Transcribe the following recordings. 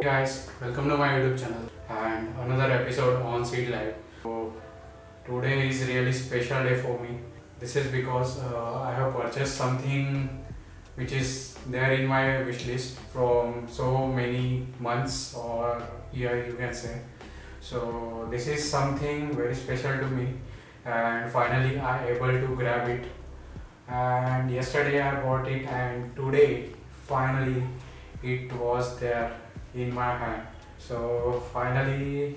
guys, welcome to my YouTube channel and another episode on Seed Live. So today is really special day for me. This is because I have purchased something which is there in my wish list from so many months or year you can say. So this is something very special to me and finally I able to grab it. And yesterday I bought it and today finally it was there in my hand. So finally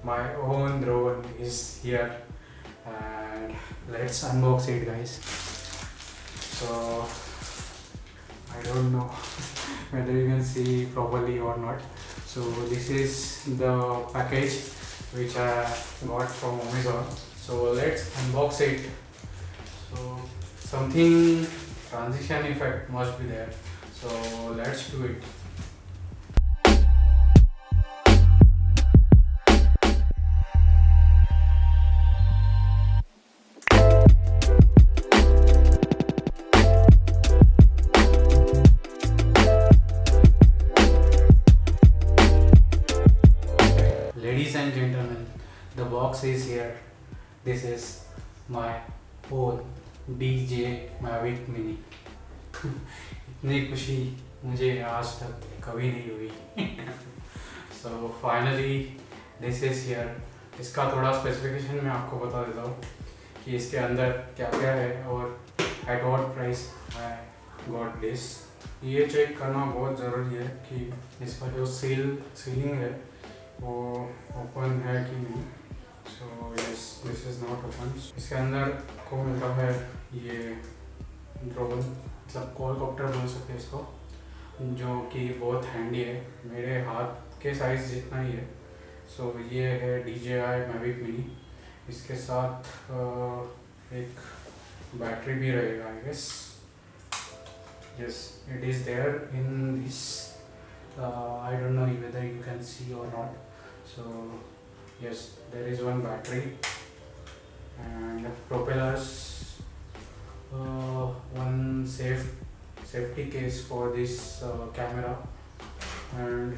my own drone is here and let's unbox it guys. So I don't know whether you can see properly or not. So this is the package which I got from Amazon. So let's unbox it. So something transition effect must be there. So let's do it. Ladies and gentlemen, the box is here. This is my own DJ Mavic Mini. इतनी खुशी मुझे आज तक कभी नहीं हुई. So finally this is here. इसका थोड़ा स्पेसिफिकेशन मैं आपको बता देता हूँ कि इसके अंदर क्या क्या है और at what price I got this. ये चेक करना बहुत ज़रूरी है कि इसका जो सीलिंग है वो ओपन है कि नहीं. So yes, this is not open. इसके अंदर को मिलता है ये ड्रोन, मतलब क्वाडकॉप्टर बोल सकते हैं इसको, जो कि बहुत हैंडी है, मेरे हाथ के साइज़ जितना ही है. सो ये है DJI Mavic Mini. इसके साथ एक बैटरी भी रहेगा I guess. Yes, it is there in this. I don't know whether you can see or not. So yes, there is one battery and propellers, one safety case for this camera, and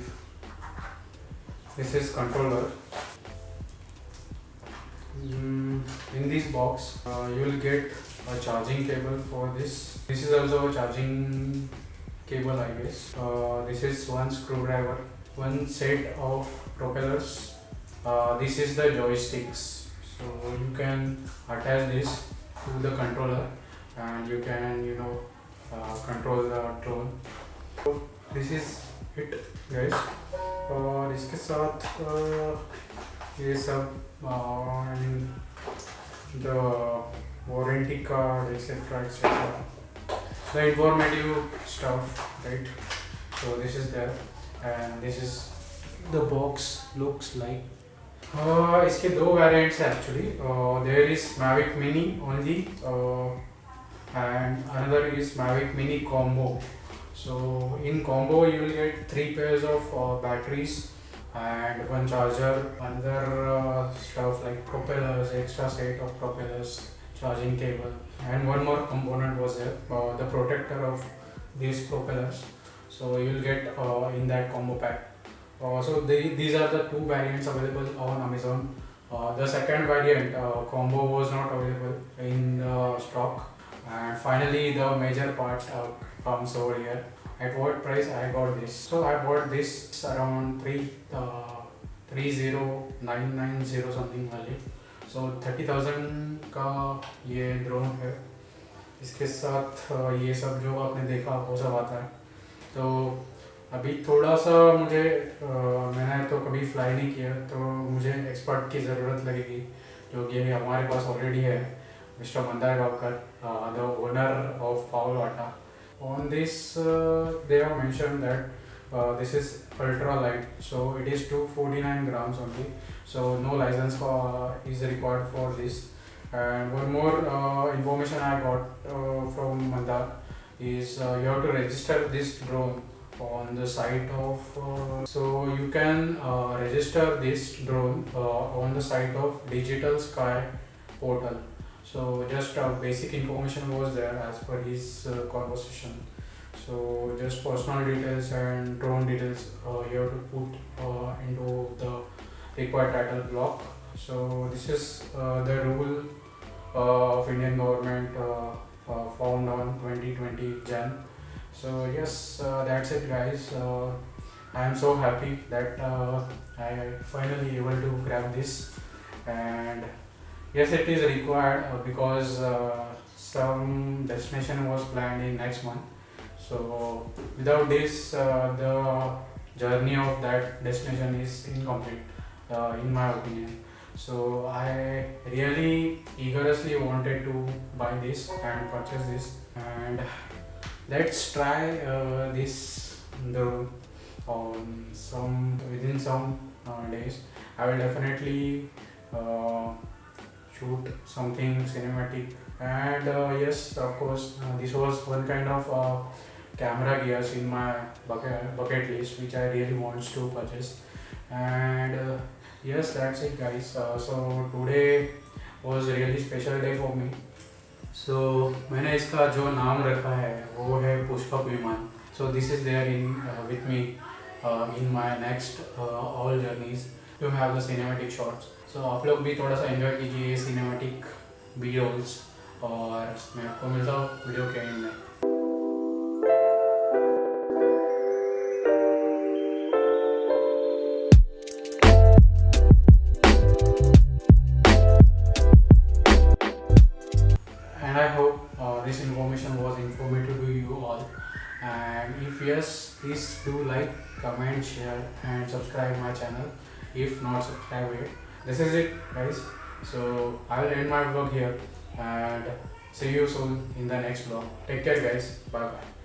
this is controller. In this box you will get a charging cable for this. This is also a charging cable I guess. This is one screwdriver, one set of propellers. This is the joysticks, so you can attach this to the controller and you can control the drone. So this is it guys. और इसके साथ ये सब the warranty card etc etc, the informative stuff, right? So this is there and this is the box looks like. इसके दो variants है actually. There is Mavic Mini only and another is Mavic Mini Combo. So in combo you will get 3 pairs of batteries and one charger, another stuff like propellers, extra set of propellers, charging cable, and one more component was there, the protector of these propellers. So you will get in that combo pack. So these are the two variants available on Amazon. The second variant combo was not available in stock, and finally the major part comes over here. At what price I got this? So I bought this around 30990 something वाले. So 30,000 का ये drone है. इसके साथ ये सब जो आपने देखा वो सब आता है. तो अभी थोड़ा सा मुझे मैंने तो कभी फ्लाई नहीं किया, तो मुझे एक्सपर्ट की ज़रूरत लगेगी, जो कि हमारे पास ऑलरेडी है, mister Mandar Gavkar, the owner of पावल वाटा. On this they have mentioned that this is ultra light, so it is 249 grams only, so no license is required for this. And one more information I got from Mandar is you have to register this drone on the site of so you can register this drone on the site of Digital Sky portal. So just basic information was there as per his conversation. So just personal details and drone details you have to put into the required title block. So this is the rule of Indian government formed on 2020 Jan. So yes, that's it guys. I am so happy that I finally able to grab this, and yes, it is required because some destination was planned in next month. So without this, the journey of that destination is incomplete, in my opinion. So I really eagerly wanted to buy this and purchase this, and let's try this the some within some days. I will definitely uh, shoot something cinematic, and yes, of course, this was one kind of camera gears in my bucket list which I really wants to purchase. And yes, that's it guys. So today was a really special day for me. So मैंने इसका जो नाम रखा है वो है पुष्पक विमान. So this is there in with me in my next all journeys to have the cinematic shots. So आप लोग भी थोड़ा सा enjoy कीजिए cinematic videos, और मैं आपको मिलता हूँ वीडियो के एंड में. And I hope this information was informative to you all. And if yes, please do like, comment, share, and subscribe my channel. If not subscribe it. This is it, guys. So I will end my vlog here, and see you soon in the next vlog. Take care, guys. Bye bye.